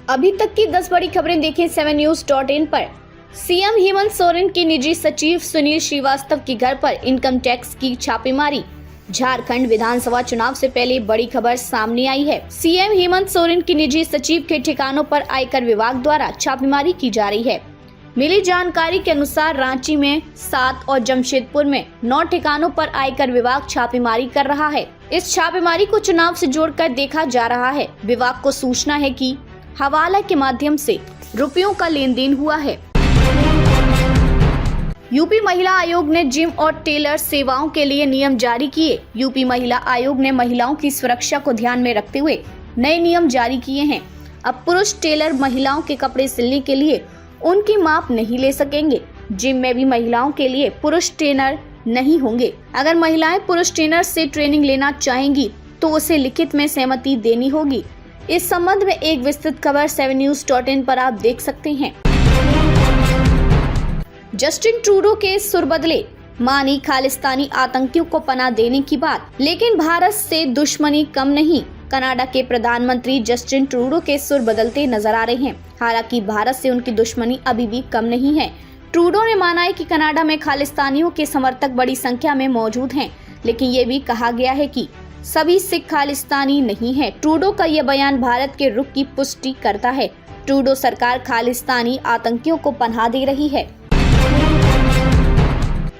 अभी तक की 10 बड़ी खबरें देखें 7news.in पर। सीएम हेमंत सोरेन के निजी सचिव सुनील श्रीवास्तव के घर पर इनकम टैक्स की छापेमारी। झारखंड विधानसभा चुनाव से पहले बड़ी खबर सामने आई है। सीएम हेमंत सोरेन के निजी सचिव के ठिकानों पर आयकर विभाग द्वारा छापेमारी की जा रही है। मिली जानकारी के अनुसार रांची में 7 और जमशेदपुर में 9 ठिकानों पर आयकर विभाग छापेमारी कर रहा है। इस छापेमारी को चुनाव से जोड़कर देखा जा रहा है। विभाग को सूचना है कि हवाला के माध्यम से रुपयों का लेन देन हुआ है। यूपी महिला आयोग ने जिम और टेलर सेवाओं के लिए नियम जारी किए। यूपी महिला आयोग ने महिलाओं की सुरक्षा को ध्यान में रखते हुए नए नियम जारी किए हैं। अब पुरुष टेलर महिलाओं के कपड़े सिलने के लिए उनकी माप नहीं ले सकेंगे। जिम में भी महिलाओं के लिए पुरुष ट्रेनर नहीं होंगे। अगर महिलाएं पुरुष ट्रेनर से ट्रेनिंग लेना चाहेंगी तो उसे लिखित में सहमति देनी होगी। इस संबंध में एक विस्तृत खबर 7news.in पर आप देख सकते हैं। जस्टिन ट्रूडो के सुर बदले, मानी खालिस्तानी आतंकियों को पनाह देने की बात, लेकिन भारत से दुश्मनी कम नहीं। कनाडा के प्रधानमंत्री जस्टिन ट्रूडो के सुर बदलते नजर आ रहे हैं। हालांकि भारत से उनकी दुश्मनी अभी भी कम नहीं है। ट्रूडो ने माना है कि कनाडा में खालिस्तानियों के समर्थक बड़ी संख्या में मौजूद हैं, लेकिन ये भी कहा गया है कि सभी सिख खालिस्तानी नहीं है। ट्रूडो का यह बयान भारत के रुख की पुष्टि करता है। ट्रूडो सरकार खालिस्तानी आतंकियों को पनाह दे रही है।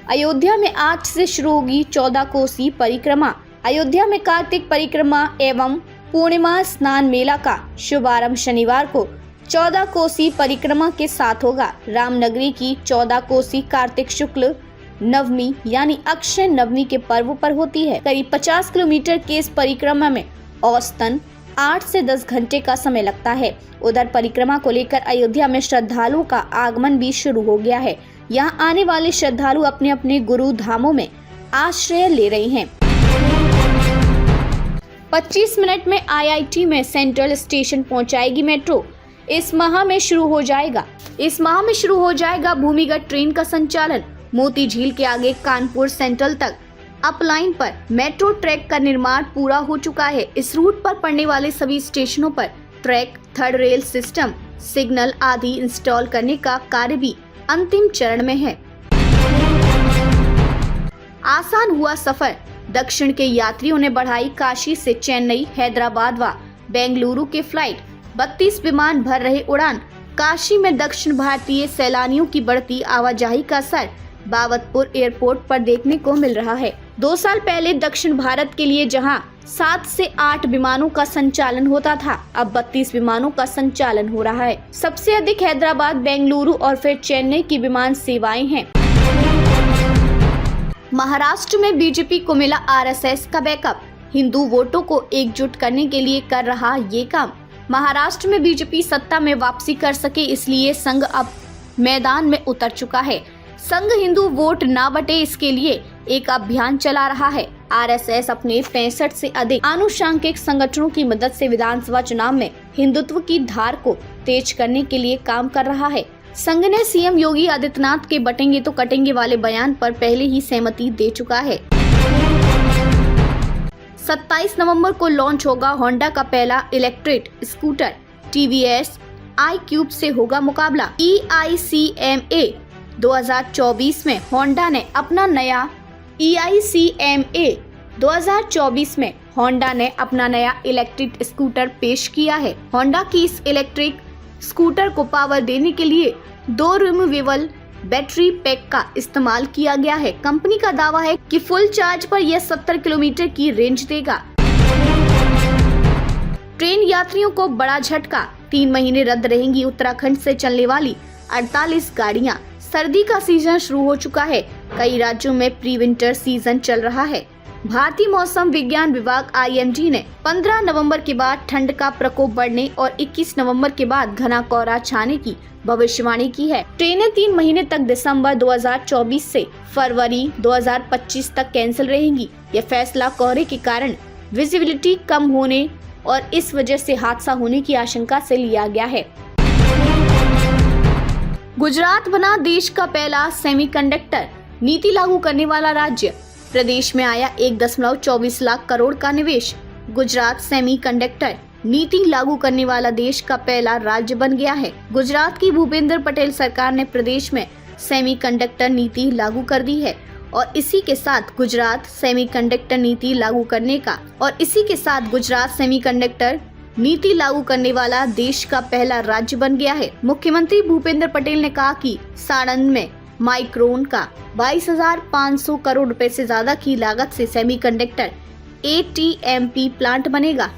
अयोध्या में आज से शुरू होगी 14 कोसी परिक्रमा। अयोध्या में कार्तिक परिक्रमा एवं पूर्णिमा स्नान मेला का शुभारंभ शनिवार को 14 कोसी परिक्रमा के साथ होगा। रामनगरी की 14 कोसी कार्तिक शुक्ल नवमी यानी अक्षय नवमी के पर्व पर होती है। करीब 50 किलोमीटर के इस परिक्रमा में औसतन 8 से 10 घंटे का समय लगता है। उधर परिक्रमा को लेकर अयोध्या में श्रद्धालुओं का आगमन भी शुरू हो गया है। यहाँ आने वाले श्रद्धालु अपने अपने गुरु धामों में आश्रय ले रहे हैं। 25 मिनट में IIT में सेंट्रल स्टेशन पहुंचाएगी मेट्रो। इस माह में शुरू हो जाएगा भूमिगत ट्रेन का संचालन। मोती झील के आगे कानपुर सेंट्रल तक अपलाइन पर मेट्रो ट्रैक का निर्माण पूरा हो चुका है। इस रूट पर पड़ने वाले सभी स्टेशनों पर track, third rail system, signal आदि इंस्टॉल करने का कार्य भी अंतिम चरण में है। आसान हुआ सफर, दक्षिण के यात्रियों ने बढ़ाई काशी से चेन्नई, हैदराबाद व बेंगलुरु के फ्लाइट। 32 विमान भर रहे उड़ान। काशी में दक्षिण भारतीय सैलानियों की बढ़ती आवाजाही का असर बाबतपुर एयरपोर्ट पर देखने को मिल रहा है। 2 साल पहले दक्षिण भारत के लिए जहां 7 से 8 विमानों का संचालन होता था, अब 32 विमानों का संचालन हो रहा है। सबसे अधिक हैदराबाद, बेंगलुरु और फिर चेन्नई की विमान सेवाएं हैं। महाराष्ट्र में बीजेपी को मिला RSS का बैकअप। हिंदू वोटों को एकजुट करने के लिए कर रहा ये काम। महाराष्ट्र में बीजेपी सत्ता में वापसी कर सके, इसलिए संघ अब मैदान में उतर चुका है। संघ हिंदू वोट ना बटे, इसके लिए एक अभियान चला रहा है। RSS अपने 65 से अधिक आनुषंगिक संगठनों की मदद से विधानसभा चुनाव में हिंदुत्व की धार को तेज करने के लिए काम कर रहा है। संघ ने सीएम योगी आदित्यनाथ के बटेंगे तो कटेंगे वाले बयान पर पहले ही सहमति दे चुका है। 27 नवंबर को लॉन्च होगा होंडा का पहला इलेक्ट्रिक स्कूटर। TVS iQube से होगा मुकाबला। EICMA 2024 में होंडा ने अपना नया इलेक्ट्रिक स्कूटर पेश किया है। होंडा की इस इलेक्ट्रिक स्कूटर को पावर देने के लिए 2 रिमूवेबल बैटरी पैक का इस्तेमाल किया गया है। कंपनी का दावा है कि फुल चार्ज पर यह 70 किलोमीटर की रेंज देगा। ट्रेन यात्रियों को बड़ा झटका, 3 महीने रद्द रहेंगी उत्तराखंड से चलने वाली 48 गाड़ियां। सर्दी का सीजन शुरू हो चुका है। कई राज्यों में प्री विंटर सीजन चल रहा है। भारतीय मौसम विज्ञान विभाग IMD ने 15 नवंबर के बाद ठंड का प्रकोप बढ़ने और 21 नवंबर के बाद घना कोहरा छाने की भविष्यवाणी की है। ट्रेनें 3 महीने तक दिसंबर 2024 से फरवरी 2025 तक कैंसिल रहेंगी। यह फैसला कोहरे के कारण विजिबिलिटी कम होने और इस वजह से हादसा होने की आशंका से लिया गया है। गुजरात बना देश का पहला सेमीकंडक्टर नीति लागू करने वाला राज्य। प्रदेश में आया 1.24 लाख करोड़ का निवेश। गुजरात सेमीकंडक्टर नीति लागू करने वाला देश का पहला राज्य बन गया है। गुजरात की भूपेंद्र पटेल सरकार ने प्रदेश में सेमीकंडक्टर नीति लागू कर दी है और इसी के साथ गुजरात सेमीकंडक्टर नीति लागू करने वाला देश का पहला राज्य बन गया है। मुख्यमंत्री भूपेंद्र पटेल ने कहा कि साणंद में माइक्रोन का 22,500 करोड़ रुपए से ज्यादा की लागत से सेमीकंडक्टर ATMP प्लांट बनेगा।